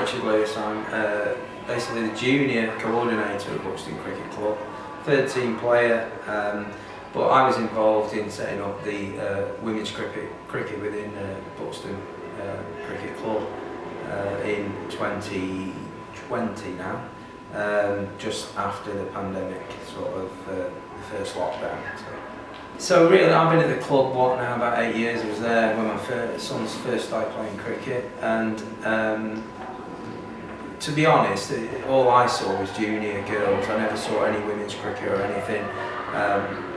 Richard Lewis. I'm basically the junior coordinator at Buxton Cricket Club, third team player, but I was involved in setting up the women's cricket within Buxton Cricket Club in 2020 now, just after the pandemic, sort of the first lockdown. So really, I've been at the club now about 8 years. I was there when my sons first started playing cricket, and to be honest, all I saw was junior girls. I never saw any women's cricket or anything.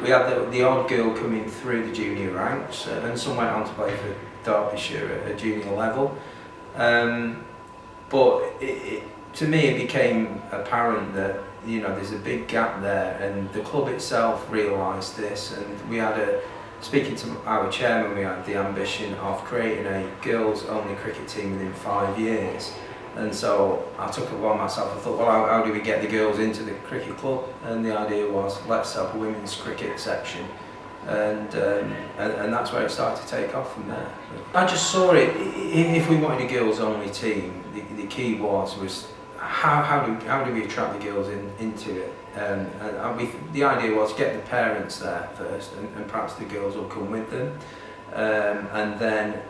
We had the odd girl coming through the junior ranks, and some went on to play for Derbyshire at a junior level. But to me, it became apparent that there's a big gap there, and the club itself realised this, and we had speaking to our chairman, we had the ambition of creating a girls-only cricket team within 5 years. And so I took it upon myself. I thought, well, how do we get the girls into the cricket club? And the idea was, let's have a women's cricket section, and that's where it started to take off from there. I just saw it. If we wanted a girls-only team, the key was how do we attract the girls into it? And the idea was get the parents there first, and perhaps the girls will come with them, and then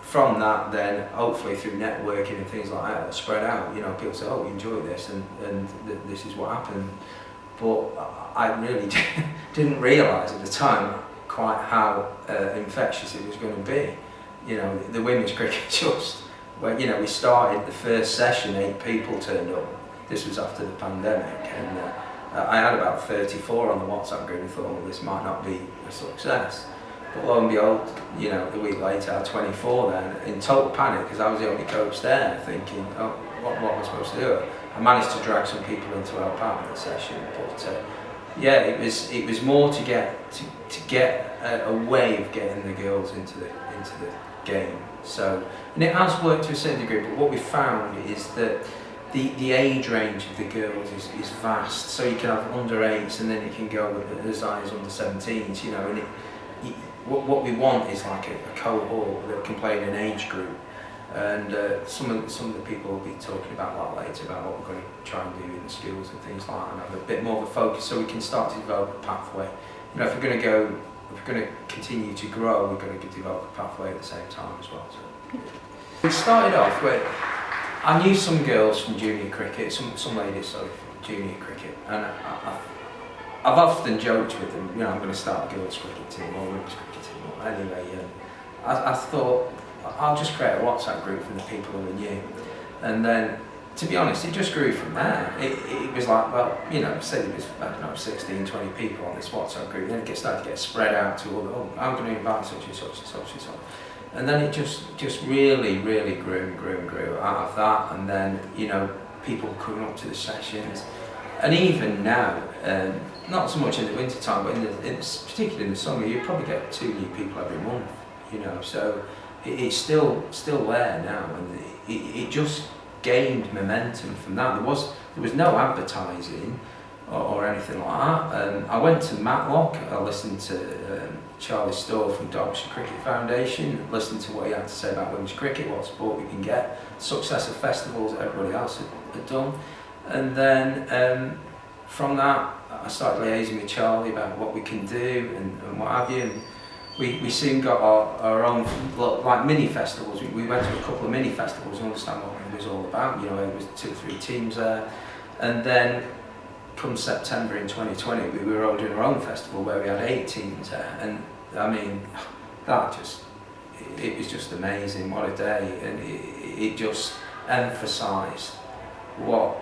from that, then hopefully through networking and things like that, spread out. People say, "Oh, we enjoy this," and this is what happened. But I really didn't realise at the time quite how infectious it was going to be. The women's cricket just. We started the first session, 8 people turned up. This was after the pandemic, and I had about 34 on the WhatsApp group and thought, well, this might not be a success. But lo and behold, the week later I had 24 then, in total panic, because I was the only coach there, thinking, oh, what am I supposed to do? I managed to drag some people into our part of the session, but it was more to get a way of getting the girls into the game. So, and it has worked to a certain degree, but what we found is that the age range of the girls is vast. So you can have under 8s, and then it can go as high as under 17s. And what we want is like a cohort that can play in an age group. And some of the people will be talking about that later, about what we're going to try and do in the schools and things like that, and have a bit more of a focus, so we can start to develop a pathway. If we're going to continue to grow, we're going to develop a pathway at the same time as well. So we started off where I knew some girls from junior cricket, some ladies, from junior cricket, and I've often joked with them, I'm going to start a girls cricket team or women's cricket team. Anyway, I thought I'll just create a WhatsApp group for the people who are new, and then, to be honest, it just grew from there. It was like, well, say there was 16, 20 people on this WhatsApp group, then it started to get spread out to I'm going to invite such and such and such and such. And then it just really, really grew and grew and grew out of that, and then, people coming up to the sessions. And even now, not so much in the winter time, but particularly in the summer, you probably get 2 new people every month, so it's still there now, and it just gained momentum from that. There was no advertising or anything like that. I went to Matlock. I listened to Charlie Stoll from Derbyshire Cricket Foundation, listened to what he had to say about women's cricket, what support we can get, success of festivals that everybody else had done, and then from that I started liaising with Charlie about what we can do and what have you. And we soon got our own like mini festivals. We went to a couple of mini festivals to understand what it was all about. It was 2 or 3 teams there, and then come September in 2020, we were all doing our own festival where we had 8 teams there, and I mean, it was just amazing. What a day, and it just emphasised what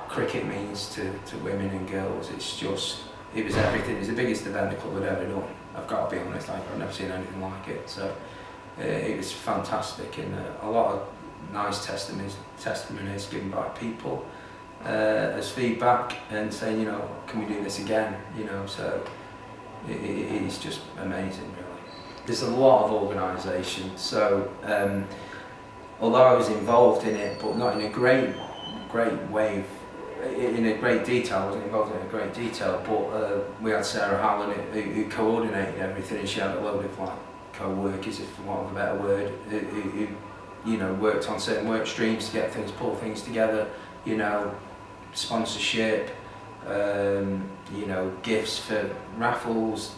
cricket means to women and girls. It was everything. It was the biggest event the club had ever done. I've got to be honest, I've never seen anything like it. So it was fantastic, and a lot of nice testimonies given by people as feedback and saying, can we do this again? So it's just amazing, really. There's a lot of organisation. So although I was involved in it, but not in a great way. In a great detail, I wasn't involved in a great detail, but we had Sarah Hallen who coordinated everything, and she had a load of co-workers, if for want of a better word, who you know, worked on certain work streams to get things, pull things together, you know, sponsorship, you know, gifts for raffles.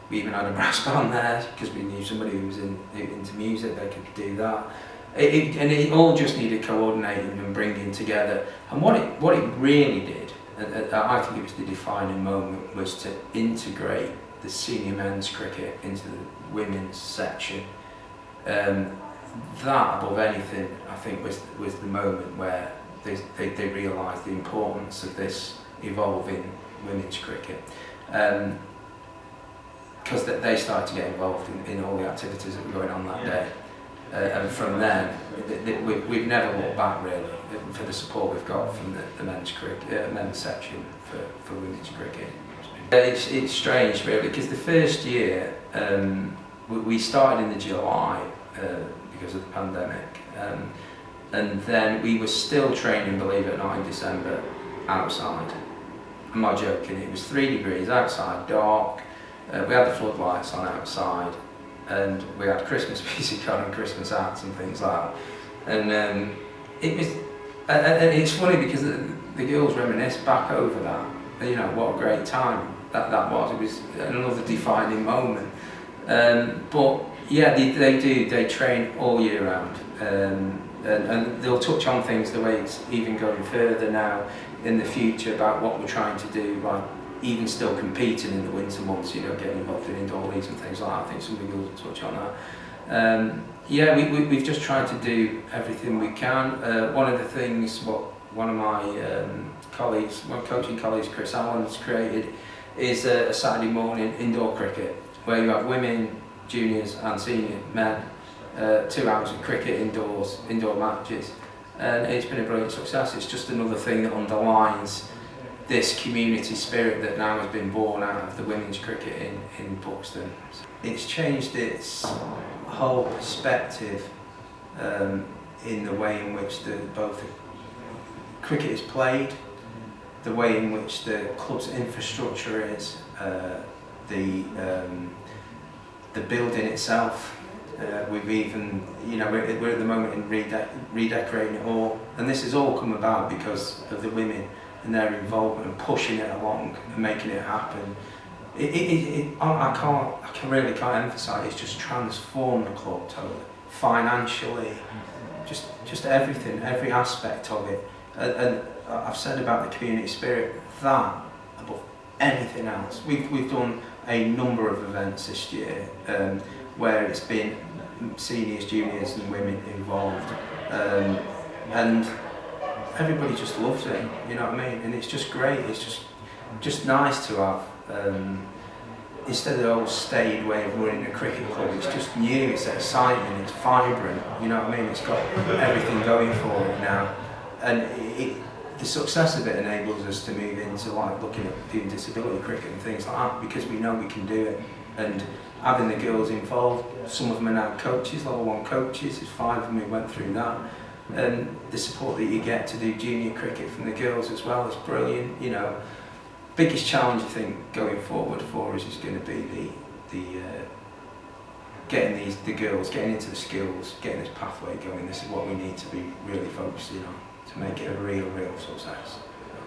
We even had a brass band there because we knew somebody who was into music, they could do that. And it all just needed coordinating and bringing together. And what it really did, I think it was the defining moment, was to integrate the senior men's cricket into the women's section. That, above anything, I think was the moment where they realised the importance of this evolving women's cricket. Because they started to get involved in all the activities that were going on that day. And from then, we've never looked back really for the support we've got from the men's cricket, men's section for women's cricket. It's strange really, because the first year we started in the July because of the pandemic, and then we were still training, believe it or not, in December outside. I'm not joking, it was 3 degrees outside, dark. We had the floodlights on outside, and we had Christmas music on and Christmas hats and things like that. And it was, and it's funny because the girls reminisce back over that. You know, what a great time that was. It was another defining moment. But yeah, they train all year round, and they'll touch on things the way it's even going further now in the future about what we're trying to do, like even still competing in the winter months, you know, getting involved in indoor leagues and things like that. I think some people will touch on that. Yeah, we've just tried to do everything we can. One of the things one of my colleagues, my coaching colleagues, Chris Allen, has created is a Saturday morning indoor cricket, where you have women, juniors and senior men, 2 hours of cricket indoors, indoor matches. And it's been a brilliant success. It's just another thing that underlines this community spirit that now has been born out of the women's cricket in Buxton. It's changed its whole perspective in the way in which both the cricket is played, the way in which the club's infrastructure is, the building itself. We've even, you know, we're at the moment in redecorating it all, and this has all come about because of the women and their involvement and pushing it along and making it happen. I really can't emphasise, it's just transformed the club totally, financially, just everything, every aspect of it. And I've said about the community spirit, that above anything else. We've done a number of events this year where it's been seniors, juniors and women involved, and everybody just loves it, you know what I mean? And it's just great, it's just nice to have, instead of the old staid way of running a cricket club, it's just new, it's exciting, it's vibrant, you know what I mean? It's got everything going for it now. And the success of it enables us to move into like looking at doing disability cricket and things like that, because we know we can do it. And having the girls involved, some of them are now coaches, level 1 coaches, there's 5 of them who went through that. And the support that you get to do junior cricket from the girls as well is brilliant. You know, biggest challenge I think going forward for us is going to be getting the girls getting into the skills, getting this pathway going. This is what we need to be really focusing on to make it a real success.